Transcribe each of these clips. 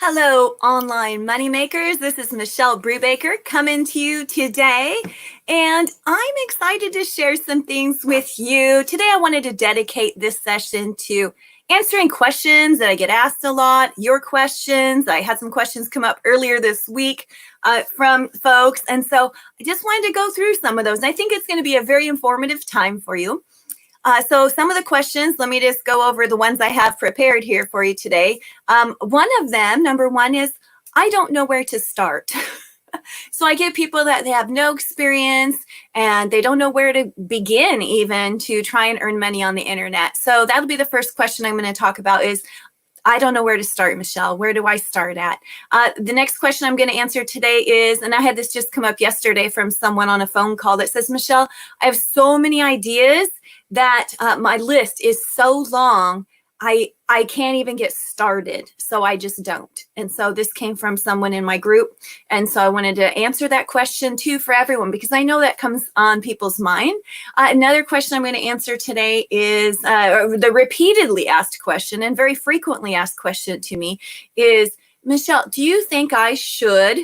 Hello, online moneymakers. This is Michelle Brubaker coming to you today, and I'm excited to share some things with you. Today, I wanted to dedicate this session to answering questions that I get asked a lot, your questions. I had some questions come up earlier this week from folks, and so I just wanted to go through some of those. I think it's going to be a very informative time for you. So some of the questions, let me just go over the ones I have prepared here for you today. One of them, number one, is I don't know where to start. So I get people that they have no experience and they don't know where to begin even to try and earn money on the internet. So that'll be the first question I'm going to talk about is, I don't know where to start, Michelle. Where do I start at? The next question I'm going to answer today is, and I had this just come up yesterday from someone on a phone call that says, Michelle, I have so many ideas that my list is so long, I can't even get started. So I just don't. And so this came from someone in my group. And so I wanted to answer that question too for everyone, because I know that comes on people's mind. Another question I'm going to answer today is the repeatedly asked question and very frequently asked question to me is, Michelle, do you think I should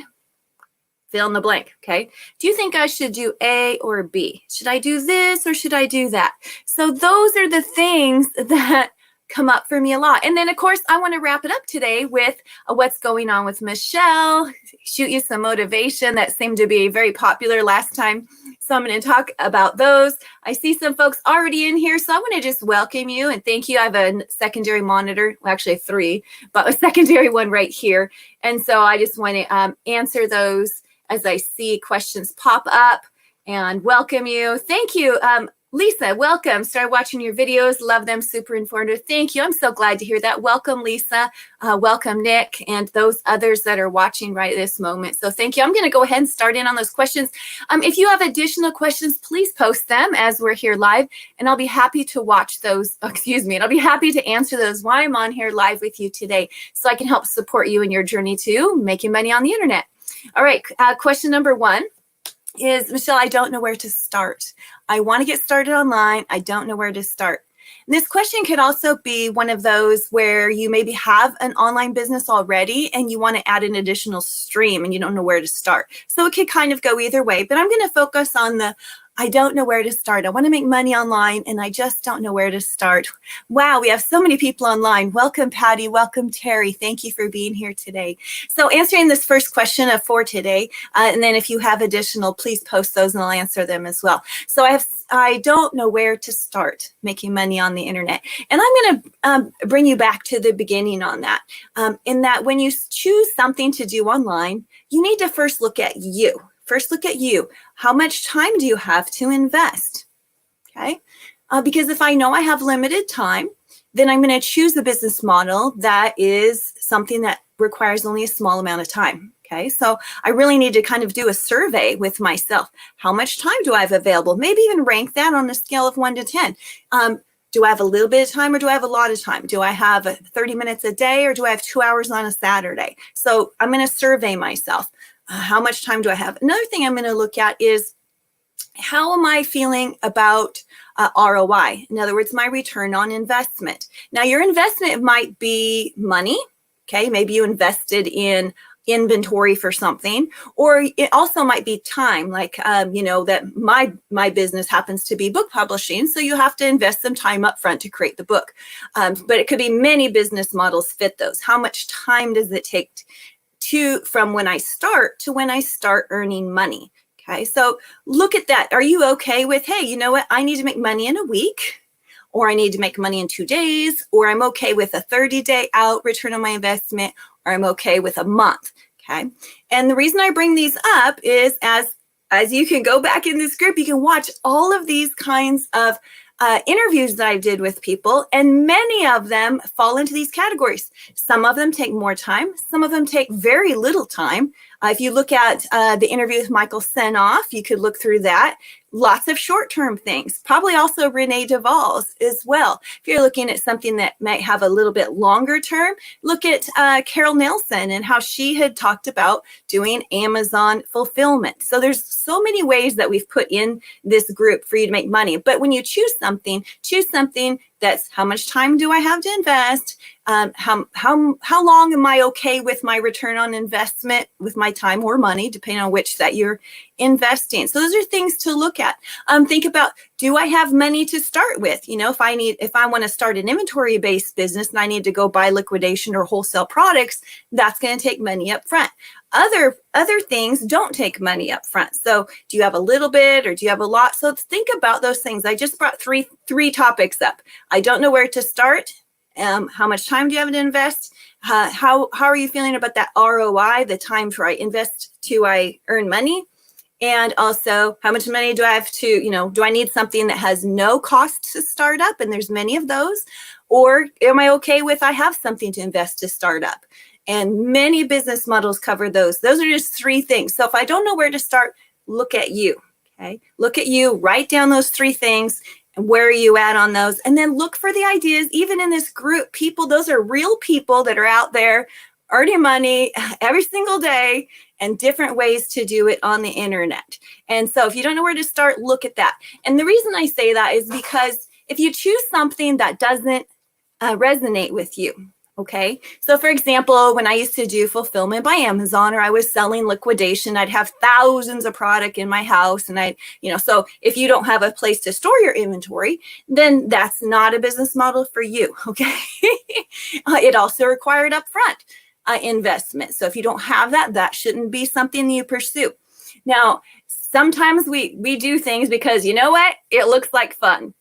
fill in the blank, okay? Do you think I should do A or B? Should I do this or should I do that? So those are the things that come up for me a lot. And then, of course, I want to wrap it up today with what's going on with Michelle, shoot you some motivation that seemed to be very popular last time. So I'm going to talk about those. I see some folks already in here, so I want to just welcome you and thank you. I have a secondary monitor, well, actually three, but a secondary one right here. And so I just want to answer those as I see questions pop up and welcome you. Thank you. Lisa, welcome. Started watching your videos. Love them. Super informative. Thank you. I'm so glad to hear that. Welcome, Lisa. Welcome, Nick, and those others that are watching right this moment. So thank you. I'm going to go ahead and start in on those questions. If you have additional questions, please post them as we're here live, and I'll be happy to watch those. And I'll be happy to answer those while I'm on here live with you today, so I can help support you in your journey to making money on the internet. All right, question number one is, Michelle, I don't know where to start. I want to get started online. I don't know where to start. And this question could also be one of those where you maybe have an online business already and you want to add an additional stream and you don't know where to start. So it could kind of go either way, but I'm going to focus on the I don't know where to start. I want to make money online and I just don't know where to start. Wow, we have so many people online. Welcome, Patty. Welcome, Terry. Thank you for being here today. So answering this first question for today, and then if you have additional, please post those and I'll answer them as well. So I don't know where to start making money on the internet. And I'm going to bring you back to the beginning on that, in that when you choose something to do online, you need to first look at you. First, look at you. How much time do you have to invest? Okay, because if I know I have limited time, then I'm going to choose a business model that is something that requires only a small amount of time. Okay, so I really need to kind of do a survey with myself. How much time do I have available? Maybe even rank that on a scale of 1 to 10. Do I have a little bit of time or do I have a lot of time? Do I have 30 minutes a day or do I have 2 hours on a Saturday? So I'm going to survey myself. How much time do I have? Another thing I'm going to look at is, how am I feeling about ROI? In other words, my return on investment. Now, your investment might be money. Okay, maybe you invested in inventory for something, or it also might be time, like that my business happens to be book publishing, so you have to invest some time up front to create the book. But it could be many business models fit those. How much time does it take from when I start to when I start earning money? Okay, so look at that. Are you okay with, hey, you know what? I need to make money in a week, or I need to make money in 2 days, or I'm okay with a 30-day out return on my investment, or I'm okay with a month. Okay, and the reason I bring these up is as you can go back in this group, you can watch all of these kinds of interviews that I did with people, and many of them fall into these categories. Some of them take more time. Some of them take very little time. If you look at the interview with Michael Senoff, you could look through that. Lots of short-term things, probably also Renee DeVal's as well. If you're looking at something that might have a little bit longer term, look at Carol Nelson and how she had talked about doing Amazon fulfillment. So there's so many ways that we've put in this group for you to make money. But when you choose something that's how much time do I have to invest? How long am I okay with my return on investment with my time or money, depending on which that you're investing. So those are things to look at. Think about, do I have money to start with? If I want to start an inventory-based business and I need to go buy liquidation or wholesale products, that's going to take money up front. Other things don't take money up front. So do you have a little bit or do you have a lot? So let's think about those things. I just brought three topics up. I don't know where to start. How much time do you have to invest? How are you feeling about that ROI, the time to invest to I earn money? And also, how much money do I have to, do I need something that has no cost to start up? And there's many of those. Or am I okay with I have something to invest to start up? And many business models cover those. Those are just three things. So if I don't know where to start, look at you. Okay, look at you, write down those three things. And where are you at on those? And then look for the ideas, even in this group, people, those are real people that are out there earning money every single day and different ways to do it on the internet. And so if you don't know where to start, look at that. And the reason I say that is because if you choose something that doesn't resonate with you, okay? So for example, when I used to do fulfillment by Amazon or I was selling liquidation, I'd have thousands of product in my house. And so if you don't have a place to store your inventory, then that's not a business model for you, okay? It also required upfront investment. So if you don't have that, that shouldn't be something you pursue. Now, sometimes we do things because you know what? It looks like fun.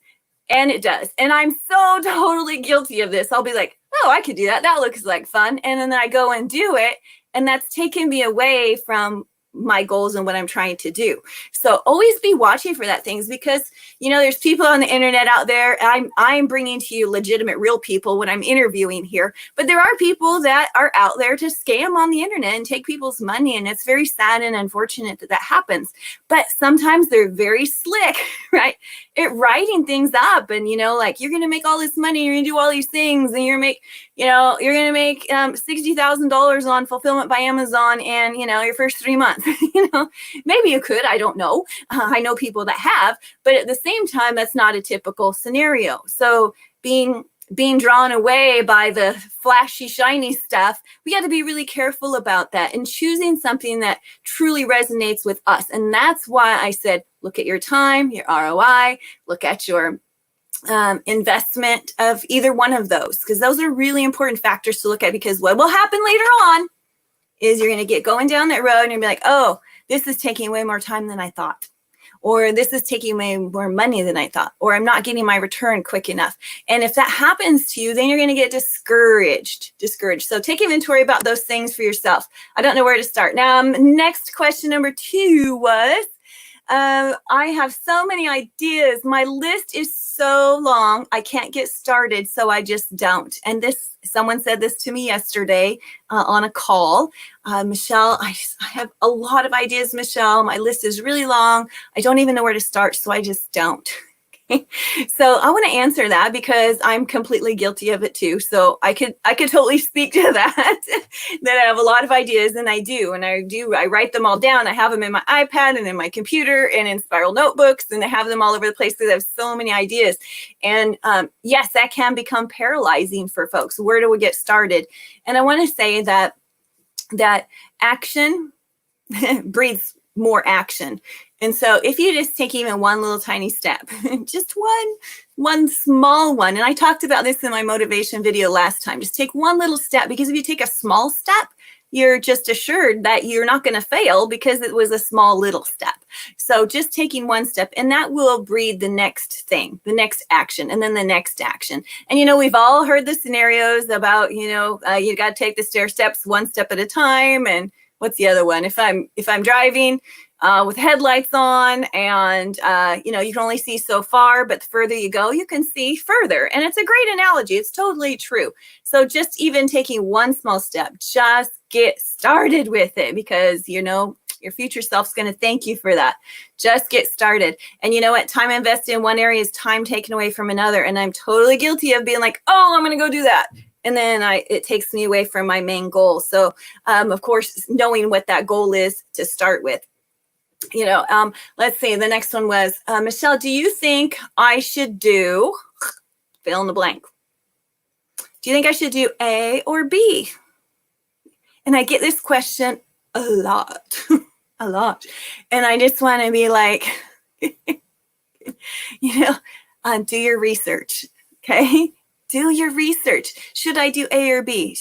And it does. And I'm so totally guilty of this. I'll be like, oh, I could do that. That looks like fun. And then I go and do it. And that's taken me away from my goals and what I'm trying to do. So always be watching for that things because, there's people on the internet out there. I'm bringing to you legitimate, real people when I'm interviewing here. But there are people that are out there to scam on the internet and take people's money. And it's very sad and unfortunate that happens. But sometimes they're very slick, right? At writing things up and, like you're going to make all this money, you're going to do all these things and you're going to make $60,000 on fulfillment by Amazon and, your first 3 months. Maybe you could, I don't know. I know people that have, but at the same time, that's not a typical scenario. So being drawn away by the flashy, shiny stuff, we got to be really careful about that and choosing something that truly resonates with us. And that's why I said, look at your time, your ROI, look at your investment of either one of those, because those are really important factors to look at, because what will happen later on is you're going to get going down that road and you'll be like, oh, this is taking way more time than I thought. Or this is taking way more money than I thought. Or I'm not getting my return quick enough. And if that happens to you, then you're going to get discouraged. So take inventory about those things for yourself. I don't know where to start. Now, next question number 2 was, I have so many ideas. My list is so long, I can't get started, so I just don't. And someone said this to me yesterday on a call. Michelle, I have a lot of ideas, Michelle. My list is really long. I don't even know where to start, so I just don't. So I want to answer that because I'm completely guilty of it too. So I could totally speak to that, that I have a lot of ideas, and I write them all down. I have them in my iPad and in my computer and in spiral notebooks, and I have them all over the place because I have so many ideas. And yes, that can become paralyzing for folks. Where do we get started? And I want to say that action breeds more action. And so if you just take even one little tiny step, just one small one, and I talked about this in my motivation video last time, just take one little step, because if you take a small step, you're just assured that you're not going to fail because it was a small little step. So just taking one step, and that will breed the next thing, the next action, and then the next action. And, we've all heard the scenarios about, you got to take the stair steps one step at a time. And what's the other one? If I'm driving with headlights on and, you can only see so far, but the further you go, you can see further. And it's a great analogy. It's totally true. So just even taking one small step, just get started with it, because, your future self's going to thank you for that. Just get started. And you know what? Time invested in one area is time taken away from another. And I'm totally guilty of being like, oh, I'm going to go do that. And then it takes me away from my main goal. So, of course, knowing what that goal is to start with. Let's see. The next one was, Michelle, do you think I should do fill in the blank? Do you think I should do A or B? And I get this question a lot, a lot. And I just want to be like, do your research, okay? Do your research. Should I do A or B?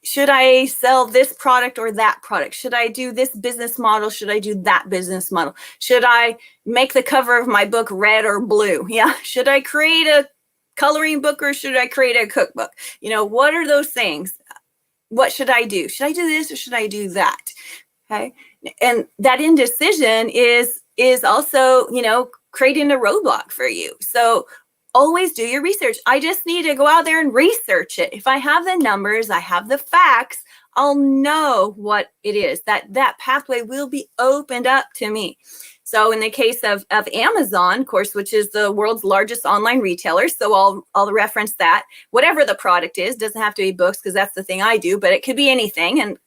Should I sell this product or that product? Should I do this business model? Should I do that business model? Should I make the cover of my book red or blue? Yeah. Should I create a coloring book or should I create a cookbook? What are those things? What should I do? Should I do this or should I do that? Okay. And that indecision is also, creating a roadblock for you. So always do your research. I just need to go out there and research it. If I have the numbers, I have the facts, I'll know what it is. That pathway will be opened up to me. So in the case of Amazon, of course, which is the world's largest online retailer, so I'll reference that. Whatever the product is, doesn't have to be books because that's the thing I do, but it could be anything. And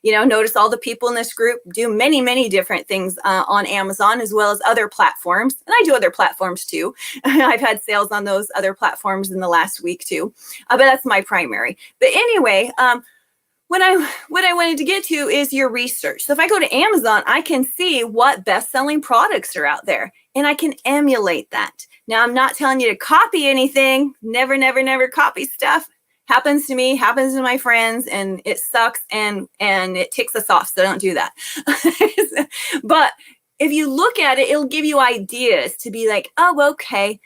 notice all the people in this group do many, many different things on Amazon as well as other platforms. And I do other platforms too. I've had sales on those other platforms in the last week too, but that's my primary. But anyway, what I wanted to get to is your research. So if I go to Amazon, I can see what best-selling products are out there and I can emulate that. Now, I'm not telling you to copy anything. Never, never, never copy stuff. Happens to me, happens to my friends, and it sucks and it ticks us off. So don't do that. But if you look at it, it'll give you ideas to be like, oh, okay.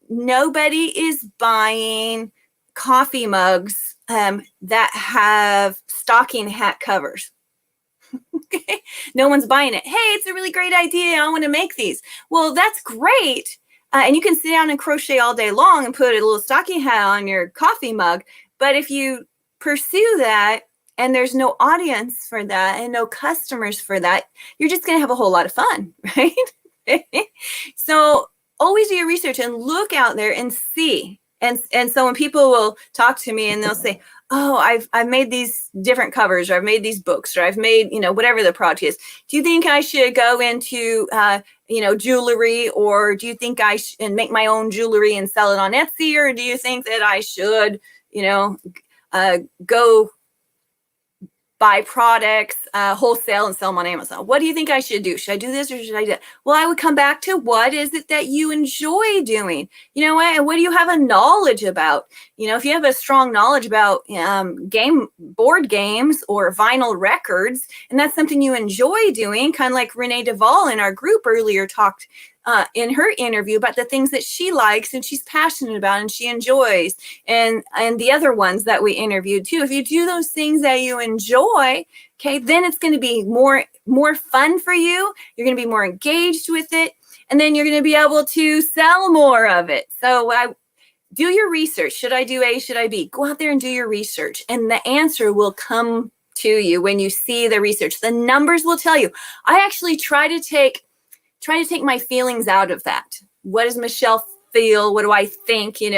Nobody is buying coffee mugs that have stocking hat covers. Okay. No one's buying it. Hey, it's a really great idea. I want to make these. Well, that's great. And you can sit down and crochet all day long and put a little stocking hat on your coffee mug. But if you pursue that and there's no audience for that and no customers for that, you're just going to have a whole lot of fun, right? So always do your research and look out there and see. And so when people will talk to me and they'll say, oh, I've made these different covers, or I've made these books, or I've made, whatever the product is. Do you think I should go into, jewelry, or do you think I should make my own jewelry and sell it on Etsy? Or do you think that I should, go buy products wholesale and sell them on Amazon? What do you think I should do? Should I do this or should I do that? Well, I would come back to what is it that you enjoy doing? And what do you have a knowledge about? If you have a strong knowledge about board games or vinyl records, and that's something you enjoy doing, kind of like Renee Duvall in our group earlier talked in her interview about the things that she likes and she's passionate about and she enjoys, and the other ones that we interviewed too. If you do those things that you enjoy, okay, then it's going to be more fun for you. You're going to be more engaged with it, and then you're going to be able to sell more of it. So do your research. Should I do A? Should I B? Go out there and do your research, and the answer will come to you when you see the research. The numbers will tell you. I actually try to take my feelings out of that. What does Michelle feel? What do I think? When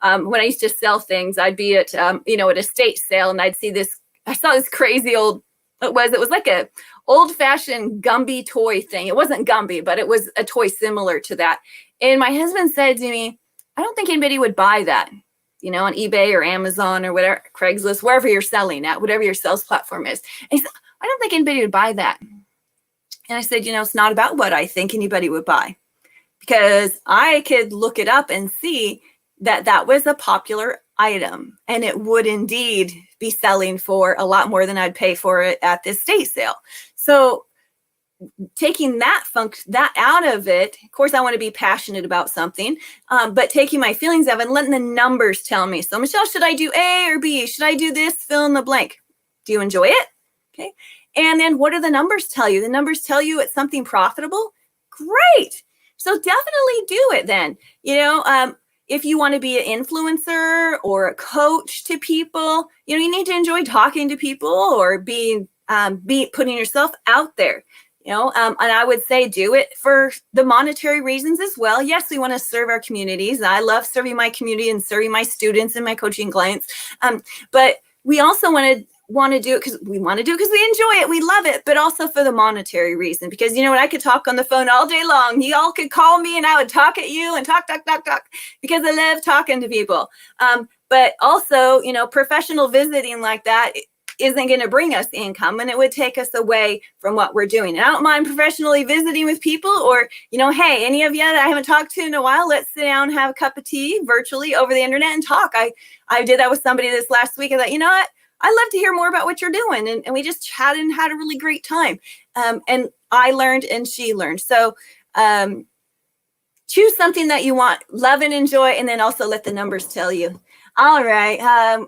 I used to sell things, I'd be at, at a estate sale, and I saw this crazy it was like a old fashioned Gumby toy thing. It wasn't Gumby, but it was a toy similar to that. And my husband said to me, I don't think anybody would buy that, on eBay or Amazon or whatever, Craigslist, wherever you're selling at, whatever your sales platform is. And he said, I don't think anybody would buy that. And I said, it's not about what I think anybody would buy, because I could look it up and see that was a popular item, and it would indeed be selling for a lot more than I'd pay for it at the estate sale. So taking that out of it, of course, I want to be passionate about something, but taking my feelings out of it and letting the numbers tell me. So, Michelle, should I do A or B? Should I do this? Fill in the blank. Do you enjoy it? Okay. And then what do the numbers tell you? The numbers tell you it's something profitable. Great. So definitely do it then. If you want to be an influencer or a coach to people, you need to enjoy talking to people or putting yourself out there. And I would say do it for the monetary reasons as well. Yes, we want to serve our communities. I love serving my community and serving my students and my coaching clients. But we also want to want to do it because we want to do it because we enjoy it, we love it, but also for the monetary reason. Because you know what, I could talk on the phone all day long. Y'all could call me and I would talk at you and talk because I love talking to people. But also, you know, professional visiting like that isn't going to bring us income, and it would take us away from what we're doing. And I don't mind professionally visiting with people, or, you know, hey, any of you that I haven't talked to in a while, let's sit down and have a cup of tea virtually over the internet and talk. I did that with somebody this last week. I thought, you know what? I'd love to hear more about what you're doing. And we just chatted and had a really great time. And I learned and she learned. So choose something that you want, love and enjoy, and then also let the numbers tell you. All right.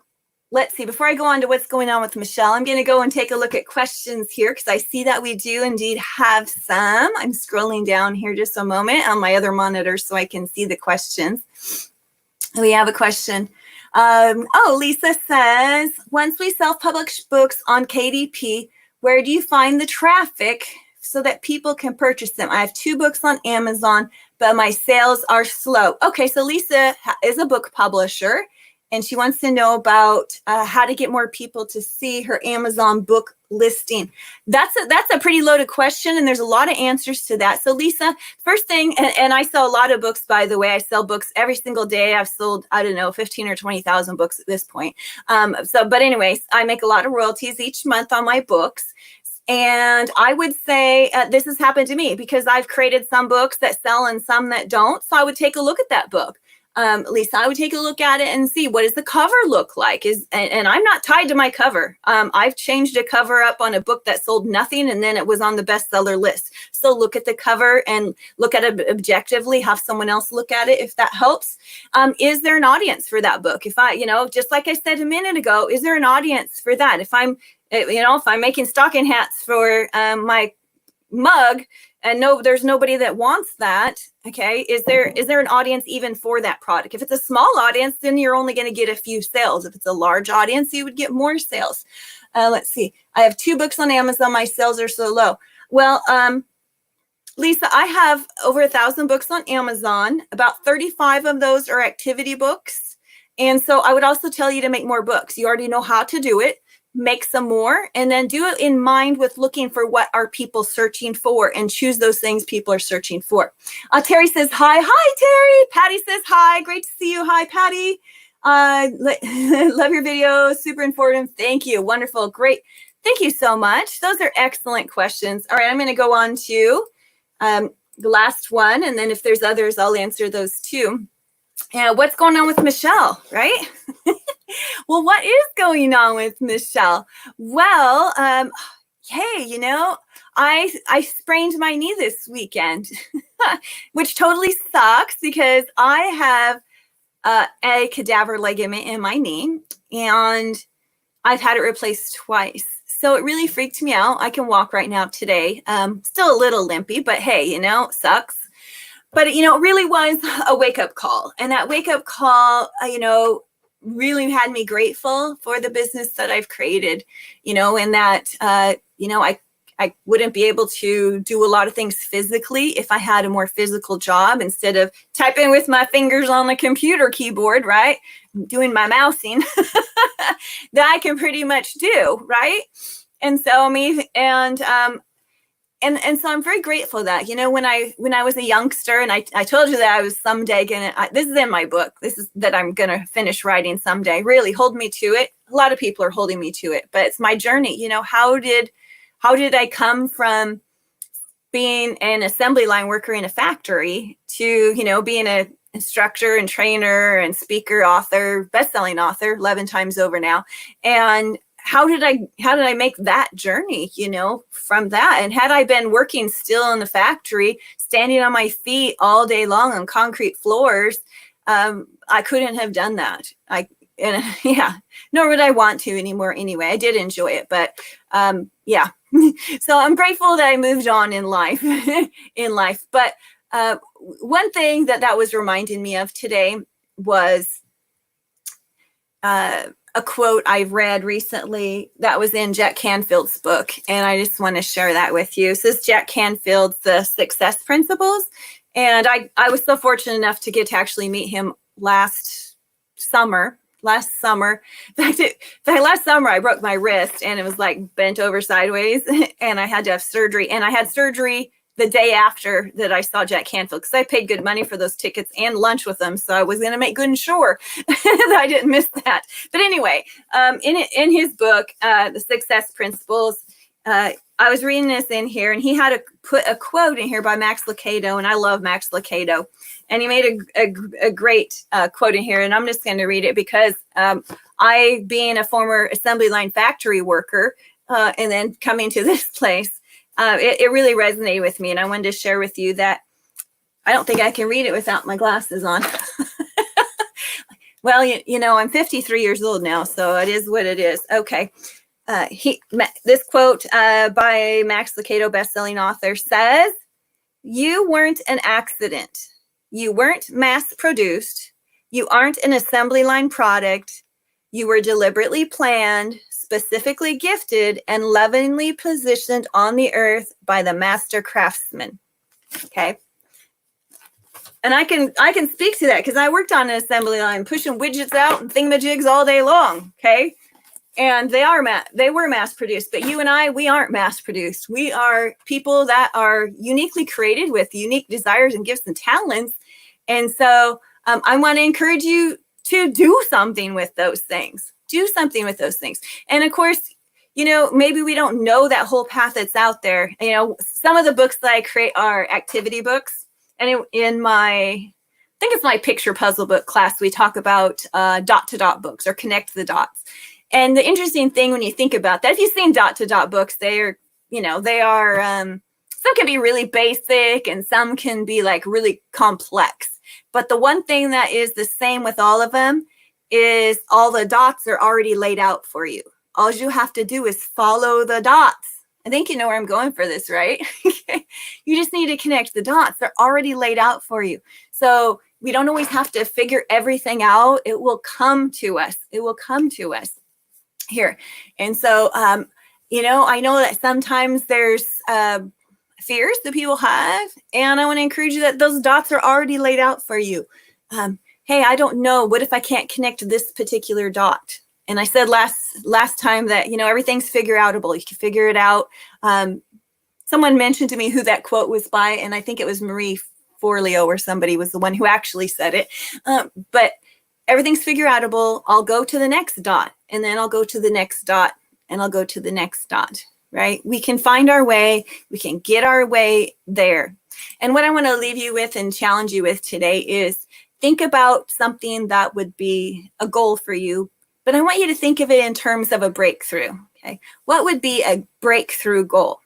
Let's see, before I go on to what's going on with Michelle, I'm going to go and take a look at questions here because I see that we do indeed have some. I'm scrolling down here just a moment on my other monitor so I can see the questions. We have a question. Lisa says, once we self-publish books on KDP, where do you find the traffic so that people can purchase them? I have 2 books on Amazon, but my sales are slow. Okay, so Lisa is a book publisher, and she wants to know about how to get more people to see her Amazon book listing. That's a pretty loaded question, and there's a lot of answers to that. So Lisa, first thing, and I sell a lot of books, by the way. I sell books every single day. I've sold, I don't know, 15 or 20,000 books at this point. But anyways, I make a lot of royalties each month on my books. And I would say this has happened to me because I've created some books that sell and some that don't. So I would take a look at that book. Lisa, I would take a look at it and see, what does the cover look like? And I'm not tied to my cover. I've changed a cover up on a book that sold nothing, and then it was on the bestseller list. So look at the cover and look at it objectively, have someone else look at it if that helps. Is there an audience for that book? If just like I said a minute ago, is there an audience for that? If I'm making stocking hats for my mug, and there's nobody that wants that, okay, is there an audience even for that product? If it's a small audience, then you're only going to get a few sales. If it's a large audience, you would get more sales. Let's see. I have 2 books on Amazon. My sales are so low. Well, Lisa, I have over 1,000 books on Amazon. About 35 of those are activity books. And so I would also tell you to make more books. You already know how to do it. Make some more, and then do it in mind with looking for what are people searching for, and choose those things people are searching for. Terry says hi. Hi, Terry. Patty says hi. Great to see you. Hi, Patty. Love your video. Super informative. Thank you. Wonderful. Great. Thank you so much. Those are excellent questions. All right, I'm going to go on to the last one, and then if there's others, I'll answer those too. What's going on with Michelle, right? Well, what is going on with Michelle? Well, hey, I sprained my knee this weekend, which totally sucks because I have a cadaver ligament in my knee, and I've had it replaced twice. So it really freaked me out. I can walk right now today. Still a little limpy, but hey, sucks. But, it really was a wake-up call. And that wake-up call, really had me grateful for the business that I've created, and that, I wouldn't be able to do a lot of things physically if I had a more physical job instead of typing with my fingers on the computer keyboard, right? Doing my mousing that I can pretty much do, right? And so And so I'm very grateful that, when I was a youngster, and I told you that I was someday this is in my book, that I'm going to finish writing someday, really hold me to it. A lot of people are holding me to it, but it's my journey. How did I come from being an assembly line worker in a factory to, being an instructor and trainer and speaker, author, best-selling author 11 times over now. And how did I make that journey, from that? And had I been working still in the factory, standing on my feet all day long on concrete floors, I couldn't have done that. Nor would I want to anymore anyway. I did enjoy it, but yeah. So I'm grateful that I moved on in life, But one thing that was reminding me of today was a quote I've read recently that was in Jack Canfield's book, and I just want to share that with you. This is Jack Canfield's The Success Principles, and I was so fortunate enough to get to actually meet him last summer, last summer. In fact, last summer I broke my wrist and it was like bent over sideways and I had to have surgery. And I had surgery the day after that I saw Jack Canfield because I paid good money for those tickets and lunch with them. So I was going to make good and sure that I didn't miss that. But anyway, in his book, The Success Principles, I was reading this in here, and he had put a quote in here by Max Lucado, and I love Max Lucado. And he made a great quote in here, and I'm just going to read it because I, being a former assembly line factory worker, and then coming to this place, it really resonated with me, and I wanted to share with you that I don't think I can read it without my glasses on. Well, you know, I'm 53 years old now, so it is what it is. Okay. This quote by Max Lucado, best-selling author, says, "You weren't an accident. You weren't mass-produced. You aren't an assembly line product. You were deliberately planned, specifically gifted, and lovingly positioned on the earth by the master craftsman." Okay. And I can speak to that because I worked on an assembly line, pushing widgets out and thingamajigs all day long. Okay. And they were mass produced, but you and I, we aren't mass produced. We are people that are uniquely created with unique desires and gifts and talents. And so I want to encourage you to do something with those things. Do something with those things. And of course, you know, maybe we don't know that whole path that's out there. You know, some of the books that I create are activity books. And in I think it's my picture puzzle book class, we talk about dot-to-dot books or connect the dots. And the interesting thing when you think about that, if you've seen dot-to-dot books, they are, you know, some can be really basic and some can be like really complex. But the one thing that is the same with all of them is all the dots are already laid out for you. All you have to do is follow the dots. I think you know where I'm going for this, right? You just need to connect the dots. They're already laid out for you. So we don't always have to figure everything out. It will come to us. It will come to us here. And so, you know, I know that sometimes there's fears that people have, and I want to encourage you that those dots are already laid out for you. Hey, I don't know. What if I can't connect this particular dot? And I said last time that, you know, everything's figure outable. You can figure it out. Someone mentioned to me who that quote was by, and I think it was Marie Forleo or somebody was the one who actually said it. But everything's figure outable. I'll go to the next dot, and then I'll go to the next dot, and I'll go to the next dot, right? We can find our way. We can get our way there. And what I want to leave you with and challenge you with today is think about something that would be a goal for you, but I want you to think of it in terms of a breakthrough, okay? What would be a breakthrough goal?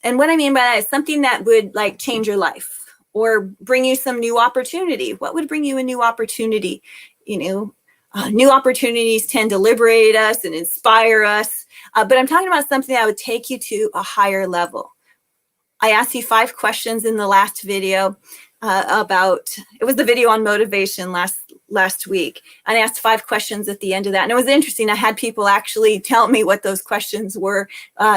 And what I mean by that is something that would like change your life or bring you some new opportunity. What would bring you a new opportunity? You know, new opportunities tend to liberate us and inspire us. But I'm talking about something that would take you to a higher level. I asked you 5 questions in the last video it was the video on motivation last week. And I asked 5 questions at the end of that. And it was interesting. I had people actually tell me what those questions were.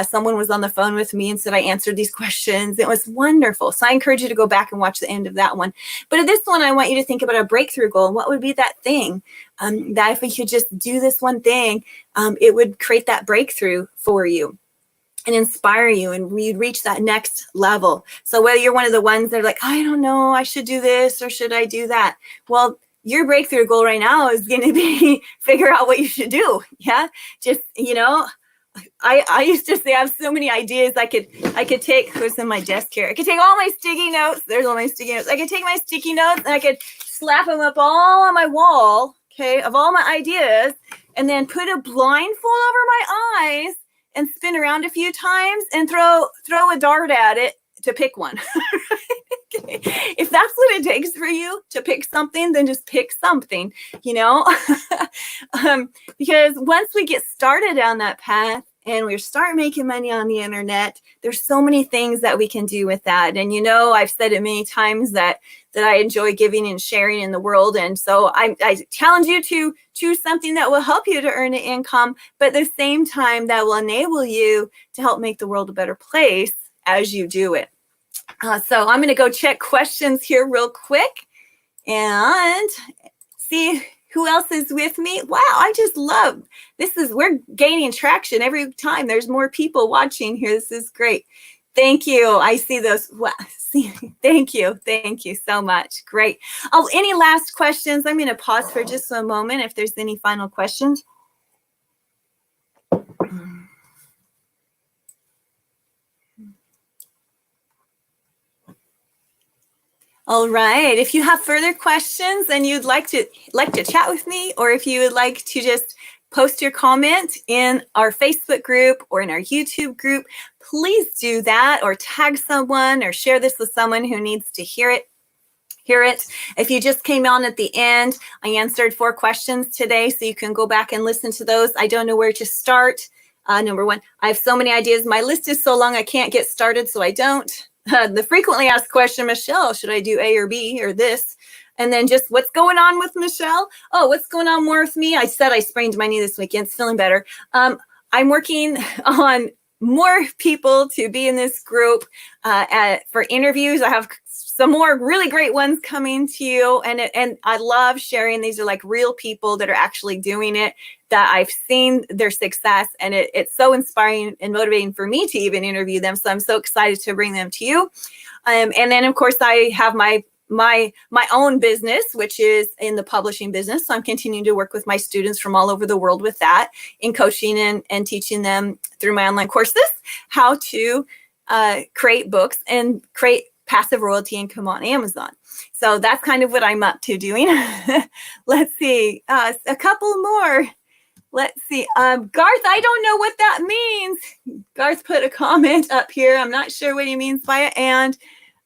Someone was on the phone with me and said, I answered these questions. It was wonderful. So I encourage you to go back and watch the end of that one. But at this one, I want you to think about a breakthrough goal. And what would be that thing that if we could just do this one thing, it would create that breakthrough for you and inspire you, and you'd reach that next level. So whether you're one of the ones that are like, I don't know, I should do this or should I do that? Well, your breakthrough goal right now is going to be figure out what you should do. Yeah. Just, you know, I used to say I have so many ideas I could take, who's in my desk here. I could take all my sticky notes. There's all my sticky notes. I could take my sticky notes and I could slap them up all on my wall, okay, of all my ideas, and then put a blindfold over my eyes and spin around a few times and throw a dart at it to pick one. Okay. If that's what it takes for you to pick something, then just pick something, you know, because once we get started down that path and we start making money on the internet, there's so many things that we can do with that. And, you know, I've said it many times that I enjoy giving and sharing in the world. And so I challenge you to choose something that will help you to earn an income, but at the same time that will enable you to help make the world a better place as you do it. So I'm going to go check questions here real quick and see Who else is with me? Wow, I just love this. We're gaining traction every time. There's more people watching here. This is great. Thank you. I see those. Wow. Thank you. Thank you so much. Great. Oh, any last questions? I'm going to pause for just a moment if there's any final questions. All right. If you have further questions and you'd like to chat with me, or if you would like to just post your comment in our Facebook group or in our YouTube group, please do that, or tag someone or share this with someone who needs to hear it. If you just came on at the end, I answered 4 questions today, so you can go back and listen to those. I don't know where to start. Number 1, I have so many ideas. My list is so long I can't get started, so I don't. The frequently asked question, Michelle, should I do A or B or this? And then just what's going on with Michelle? Oh, what's going on more with me? I said I sprained my knee this weekend. It's feeling better. I'm working on more people to be in this group for interviews. I have some more really great ones coming to you. And I love sharing. These are like real people that are actually doing it, that I've seen their success. And it's so inspiring and motivating for me to even interview them. So I'm so excited to bring them to you. And then, of course, I have my own business, which is in the publishing business. So I'm continuing to work with my students from all over the world with that, in coaching and teaching them through my online courses how to create books and create passive royalty income on Amazon. So that's kind of what I'm up to doing. Let's see, a couple more. Let's see, Garth, I don't know what that means. Garth put a comment up here. I'm not sure what he means by it. And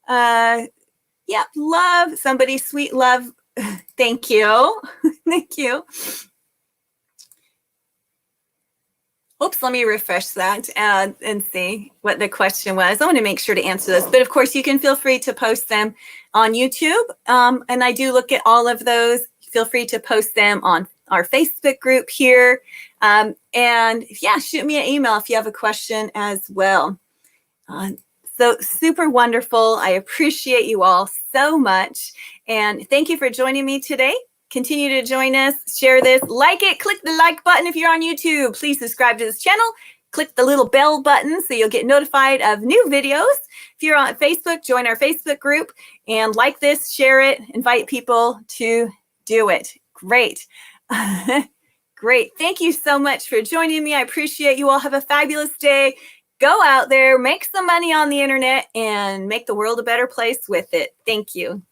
yeah, love, somebody, sweet love. Thank you. Thank you. Oops, let me refresh that and see what the question was. I want to make sure to answer this. But of course, you can feel free to post them on YouTube. And I do look at all of those. Feel free to post them on our Facebook group here. And yeah, shoot me an email if you have a question as well. So super wonderful. I appreciate you all so much. And thank you for joining me today. Continue to join us, share this, like it, click the like button if you're on YouTube. Please subscribe to this channel. Click the little bell button so you'll get notified of new videos. If you're on Facebook, join our Facebook group and like this, share it, invite people to do it. Great. Great. Thank you so much for joining me. I appreciate you all. Have a fabulous day. Go out there, make some money on the internet, and make the world a better place with it. Thank you.